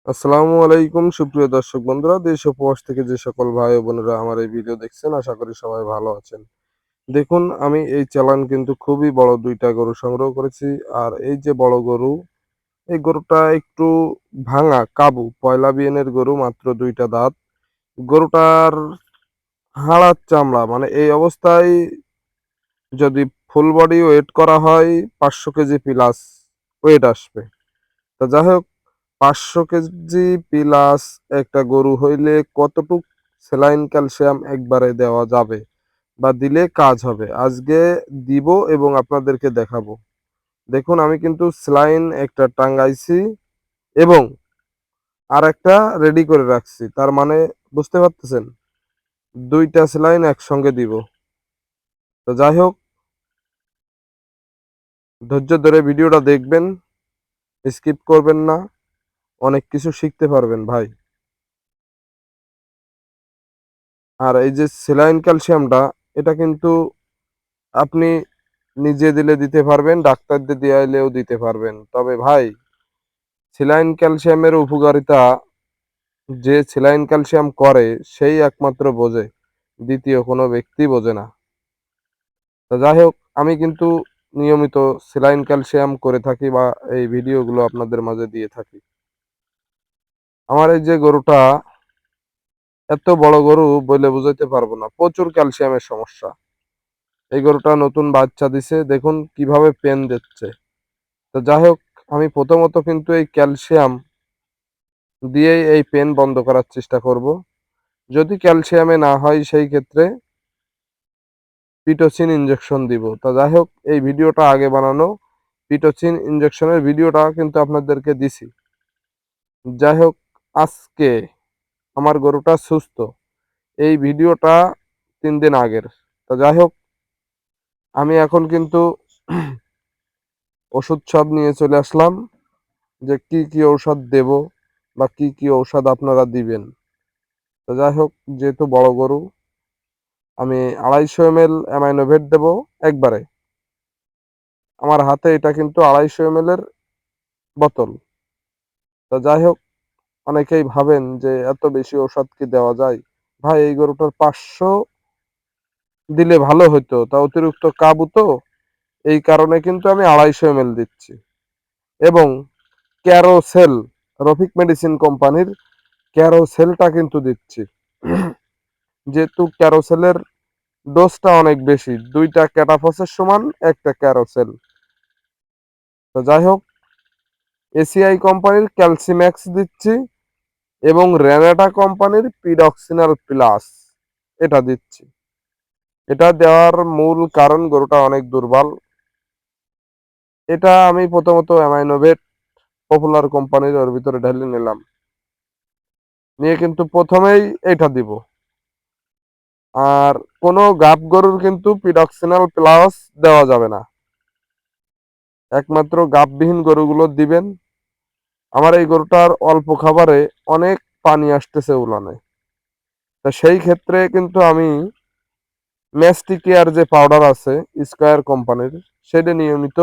আসসালামু আলাইকুম সুপ্রিয় দর্শক বন্ধুরা, দেশ ও প্রবাস থেকে যে সকল ভাই ও বোনেরা আমার এই ভিডিও দেখছেন, আশা করি সবাই ভালো আছেন। দেখুন, আমি এই চালান কিন্তু খুবই বড় ২টা গরু সংগ্রহ করেছি। আর এই যে বড় গরু, এই গরুটা একটু ভাঙা কাবু পয়লা বিয়ানের গরু, মাত্র ২টা দাঁত। গরুটার হাড়ার চামড়া, মানে এই অবস্থায় যদি ফুল বডি ওয়েট করা হয় ৫০০ কেজি প্লাস ওয়েট আসবে। তা যাই হোক, ৫০০ কেজি প্লাস একটা গরু হইলে কতটুক স্যালাইন ক্যালসিয়াম একবারে দেওয়া যাবে বা দিলে কাজ হবে, আজকে দিব এবং আপনাদেরকে দেখাবো। দেখুন, আমি কিন্তু স্যালাইন একটা টাঙ্গাইছি এবং আর একটা রেডি করে রাখছি। তার মানে বুঝতে পারতেছেন, ২টা স্যালাইন একসঙ্গে দিব। তো যাই হোক, ধৈর্য ধরে ভিডিওটা দেখবেন, স্কিপ করবেন না, অনেক কিছু শিখতে পারবেন ভাই। আর এই যে স্যালাইন ক্যালসিয়ামটা, এটা কিন্তু আপনি নিজে দিলে দিতে পারবেন, ডাক্তারদের দেয়াইলেও দিতে পারবেন। তবে ভাই, স্যালাইন ক্যালসিয়ামের উপকারিতা যে স্যালাইন ক্যালসিয়াম করে সেই একমাত্র বোঝে, দ্বিতীয় কোনো ব্যক্তি বোঝে না। তো যাই হোক, আমি কিন্তু নিয়মিত স্যালাইন ক্যালসিয়াম করে থাকি বা এই ভিডিওগুলো আপনাদের মাঝে দিয়ে থাকি। আমার এই যে গরুটা, এত বড় গরু বলে বুঝাইতে পারবো না, প্রচুর ক্যালসিয়ামের সমস্যা। এই গরুটা নতুন বাচ্চা দিছে, দেখুন কিভাবে পেন দিচ্ছে। তো যাই হোক, আমি প্রথমত কিন্তু এই ক্যালসিয়াম দিয়েই এই পেন বন্ধ করার চেষ্টা করব। যদি ক্যালসিয়ামে না হয়, সেই ক্ষেত্রে পিটোসিন ইনজেকশন দিব। তা যাই হোক, এই ভিডিওটা আগে বানানো, পিটোসিন ইনজেকশনের ভিডিওটা কিন্তু আপনাদেরকে দিছি। যাই হোক, আজকে আমার গরুটা সুস্থ, এই ভিডিওটা ৩ দিন আগের। তা যাই হোক, আমি এখন কিন্তু ওষুধ সব নিয়ে চলে আসলাম, যে কি কি ঔষধ দেব বা কি কি ঔষধ আপনারা দিবেন। তো যাই হোক, যেহেতু বড় গরু, আমি ২৫০ ml অ্যামাইনোভেট দেব একবারে। আমার হাতে এটা কিন্তু ২৫০ ml এর বোতল। তো যাই হোক, অনেকেই ভাবেন যে এত বেশি ঔষধ কি দেওয়া যায়? ভাই, এই গরুটার ৫০০ দিলে ভালো হইতো, তা অতিরিক্ত কাবু তো, এই কারণে কিন্তু আমি ২৫০ ml দিচ্ছি। এবং ক্যারোসেল, রফিক মেডিসিন কোম্পানির ক্যারোসেলটা কিন্তু দিচ্ছি। যেহেতু ক্যারোসেলের ডোজটা অনেক বেশি, ২টা ক্যাটাফসের সমান একটা ক্যারোসেল। তো যাই হোক, এসিআই কোম্পানির ক্যালসিম্যাক্স দিচ্ছি এবং রেনাটা কোম্পানির পিডক্সিনাল প্লাস এটা দিচ্ছি। এটা দেওয়ার মূল কারণ, গরুটা অনেক দুর্বল। এটা আমি প্রথমত অ্যামাইনোভেট পপুলার কোম্পানির ওর ভিতরে ঢেলে নিলাম, নিয়ে কিন্তু প্রথমেই এটা দিব। আর কোনো গাব গরুর কিন্তু পিডক্সিনাল প্লাস দেওয়া যাবে না, একমাত্র গাববিহীন গরুগুলো দিবেন। আমার এই গরুটার অল্প খাবারে অনেক পানি আসতেছে উলানে। তা সেই ক্ষেত্রে কিন্তু আমি ম্যাস্টিকেয়ার যে পাউডার আছে স্কয়ার কোম্পানির, সেটা নিয়মিত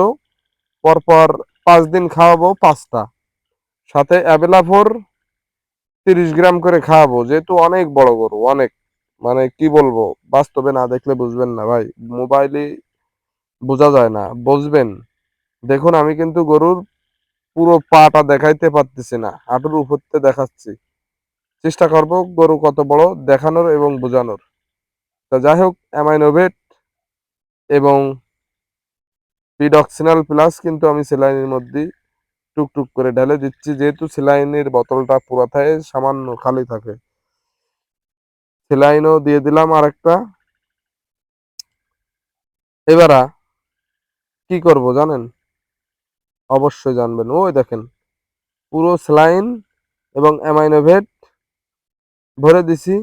পরপর ৫ দিন খাওয়াবো ৫টা, সাথে অ্যাবেলাফোর ৩০ গ্রাম করে খাওয়াবো। যেহেতু অনেক বড় গরু, অনেক, মানে কি বলবো, বাস্তবে না দেখলে বুঝবেন না ভাই, মোবাইলে বোঝা যায় না, বুঝবেন। দেখুন, আমি কিন্তু গরুর পুরো পাটা দেখাইতে পারতেছি না, হাঁটুর উপরতে দেখাচ্ছি। চেষ্টা করব গরু কত বড় দেখানোর এবং বোঝানোর। তা যাই হোক, অ্যামাইনোভেট এবং পিডক্সিনাল প্লাস কিন্তু আমি স্যালাইনের মধ্যে টুকটুক করে ঢেলে দিচ্ছি, যেহেতু স্যালাইনের বোতলটা পুরাটাই সামান্য খালি থাকে। স্যালাইনও দিয়ে দিলাম আরেকটা। এবারা কি করব জানেন? অবশ্যই জানবেন। ওই দেখেন, পুরো স্যালাইন এবং অ্যামাইনোভেট ভরে দিছি,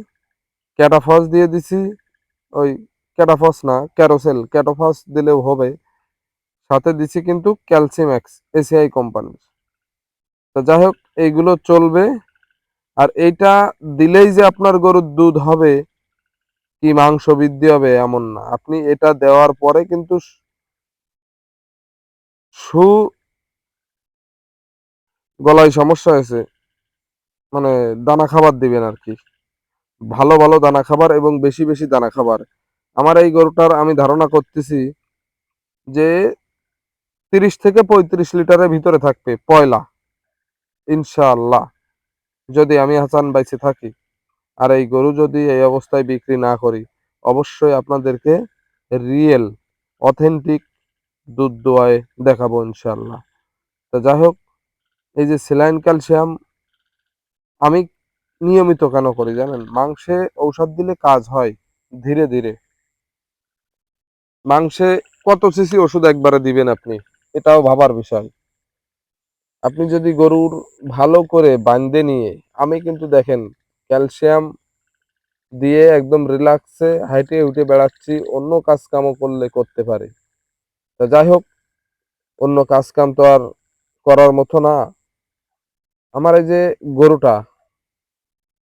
ক্যাটাফস দিয়ে দিছি। ওই ক্যাটাফস না, ক্যারোসেল, ক্যাটোফস দিলেও হবে। সাথে দিছি কিন্তু ক্যালসিম্যাক্স, এসিআই কোম্পানির। তো যাই হোক, এইগুলো চলবে। আর এইটা দিলেই যে আপনার গরুর দুধ হবে কি মাংস বৃদ্ধি হবে এমন না। আপনি এটা দেওয়ার পরে কিন্তু সু গলায় সমস্যা হয়েছে, মানে দানা খাবার দিবেন আর কি। ভালো ভালো দানা খাবার এবং বেশি বেশি দানা খাবার। আমার এই গরুটার আমি ধারণা করতেছি যে 30 থেকে 35 লিটারের ভিতরে থাকবে পয়লা, ইনশাআল্লাহ, যদি আমি হাসান বাইচে থাকি। আর এই গরু যদি এই অবস্থায় বিক্রি না করি, অবশ্যই আপনাদেরকে রিয়েল অথেন্টিক দুধ দোয়ায় দেখাবো ইনশাআল্লাহ। তো যাই হোক, এই যে স্যালাইন ক্যালসিয়াম আমি নিয়মিত কেন করি জানেন? মাংসে ঔষধ দিলে কাজ হয় ধীরে ধীরে। মাংসে কত সিসি ওষুধ একবারে দিবেন আপনি? এটাও ভাবার বিষয়। আপনি যদি গরুর ভালো করে বাঁধে নিয়ে, আমি কিন্তু দেখেন ক্যালসিয়াম দিয়ে একদম রিল্যাক্সে হাইটে উঠে বেড়াচ্ছি, অন্য কাজ কামও করলে করতে পারি। তা যাই হোক, অন্য কাজ কাম তো আর করার মতো না। আমার এই যে গরুটা,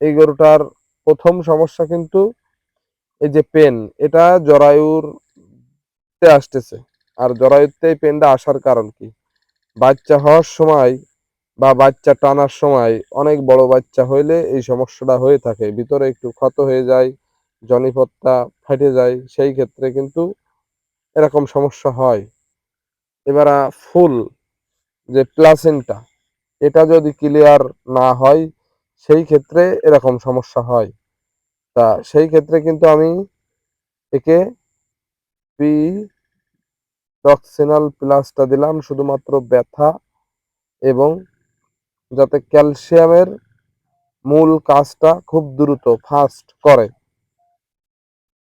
এই গরুটার প্রথম সমস্যা কিন্তু এই যে পেন, এটা জরায়ুর তে আসতেছে। আর জরায়ুতে এই পেনটা আসার কারণ কি? বাচ্চা হওয়ার সময় বা বাচ্চা টানার সময়, অনেক বড় বাচ্চা হইলে এই সমস্যাটা হয়ে থাকে, ভিতরে একটু ক্ষত হয়ে যায়, জনিপট্টা ফেটে যায়, সেই ক্ষেত্রে কিন্তু এরকম সমস্যা হয়। এবার ফুল যে প্লাসেন্টা, এটা যদি ক্লিয়ার না হয়, সেই ক্ষেত্রে এরকম সমস্যা হয়। তা সেই ক্ষেত্রে কিন্তু আমি একে পি টক্সিনাল প্লাসটা দিলাম শুধুমাত্র ব্যথা এবং যাতে ক্যালসিয়ামের মূল কাজটা খুব দ্রুত ফাস্ট করে।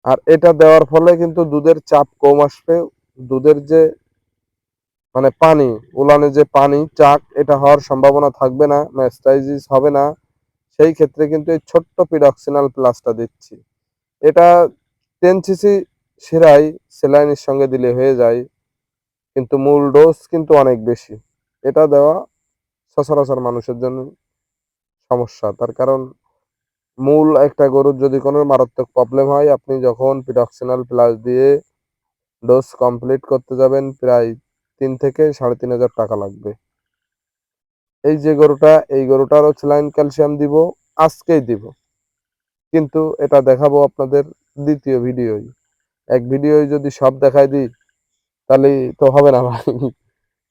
আর এটা দেওয়ার ফলে কিন্তু দুধের চাপ কম আসবে। দুধের যে মানে পানি, উলানে যে পানি চাক, এটা হওয়ার সম্ভাবনা থাকবে না, ম্যাস্টাইজিস হবে না। সেই ক্ষেত্রে কিন্তু এই ছোট্ট পিডক্সিনাল প্লাসটা দিচ্ছি। এটা 10 সিসি শিরায় স্যালাইনের সঙ্গে দিলে হয়ে যায়, কিন্তু মূল ডোজ কিন্তু অনেক বেশি। এটা দেওয়া সচরাচর মানুষের জন্য সমস্যা। তার কারণ মূল একটা গরুর যদি কোনো মারাত্মক প্রবলেম হয়, আপনি যখন পিডক্সিনাল প্লাস দিয়ে ডোজ কমপ্লিট করতে যাবেন, প্রায় 3 থেকে 3,500 টাকা লাগবে। এই যে গরুটা, এই গরুটারও স্যালাইন ক্যালসিয়াম দিব, আজকেই দিব, কিন্তু এটা দেখাবো আপনাদের দ্বিতীয় ভিডিওই। এক ভিডিওই যদি সব দেখাই দিই, তাহলে তো হবে না ভাই।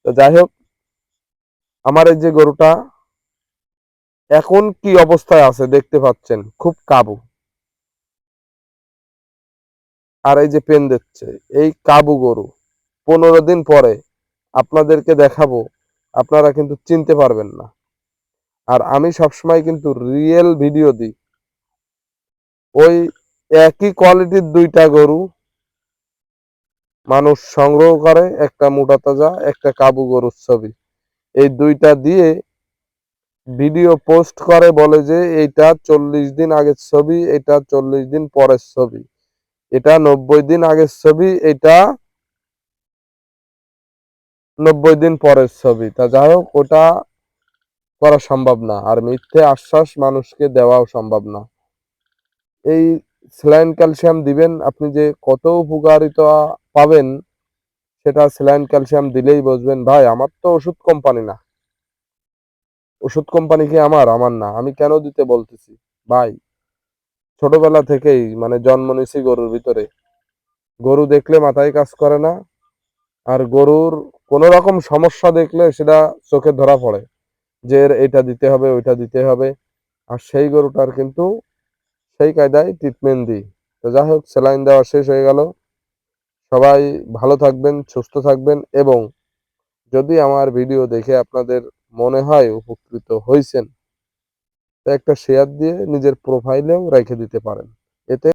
তো যাই হোক, আমার এই যে গরুটা এখন কি অবস্থায় আছে দেখতে পাচ্ছেন, খুব কাবু। আর এই যে পেন দিচ্ছে, এই কাবু গরু 15 দিন পরে আপনাদেরকে দেখাবো, আপনারা কিন্তু চিনতে পারবেন না। আর আমি সবসময় কিন্তু রিয়েল ভিডিও দিই। ওই একই কোয়ালিটির দুইটা গরু মানুষ সংগ্রহ করে, একটা মোটা তাজা, একটা কাবু গরুর ছবি, এই দুইটা দিয়ে ভিডিও পোস্ট করে, বলে যে এইটা 40 দিন আগের ছবি, এটা 40 দিন পরের ছবি, এটা 90 দিন আগের ছবি, এটা 90 দিন পরের ছবি। তা যাই হোক, ওটা করা সম্ভব না, আর মিথ্যে আশ্বাস মানুষকে দেওয়াও সম্ভব না। এই স্যালাইন ক্যালসিয়াম দিবেন, আপনি যে কত উপকারিতা পাবেন, সেটা স্যালাইন ক্যালসিয়াম দিলেই বুঝবেন। ভাই, আমার তো ওষুধ কোম্পানি না। ওষুধ কোম্পানি কি আমার? আমার না। আমি কেন দিতে বলতেছি ভাই, ছোটবেলা থেকেই মানে জন্ম নিছি গরুর ভিতরে। গরু দেখলে মাথায় কাজ করে না, আর গরুর কোন রকম সমস্যা দেখলে সেটা চোখে ধরা পড়ে, যে এর এটা দিতে হবে, ওইটা দিতে হবে। আর সেই গরুটার কিন্তু সেই কায়দায় ট্রিটমেন্ট দিই। তো যাই হোক, স্যালাইন দেওয়া শেষ হয়ে গেল। সবাই ভালো থাকবেন, সুস্থ থাকবেন, এবং যদি আমার ভিডিও দেখে আপনাদের মনে হয় উপকৃত হইছেন, তো একটা শেয়ার দিয়ে নিজের প্রোফাইলেও রেখে দিতে পারেন। এতে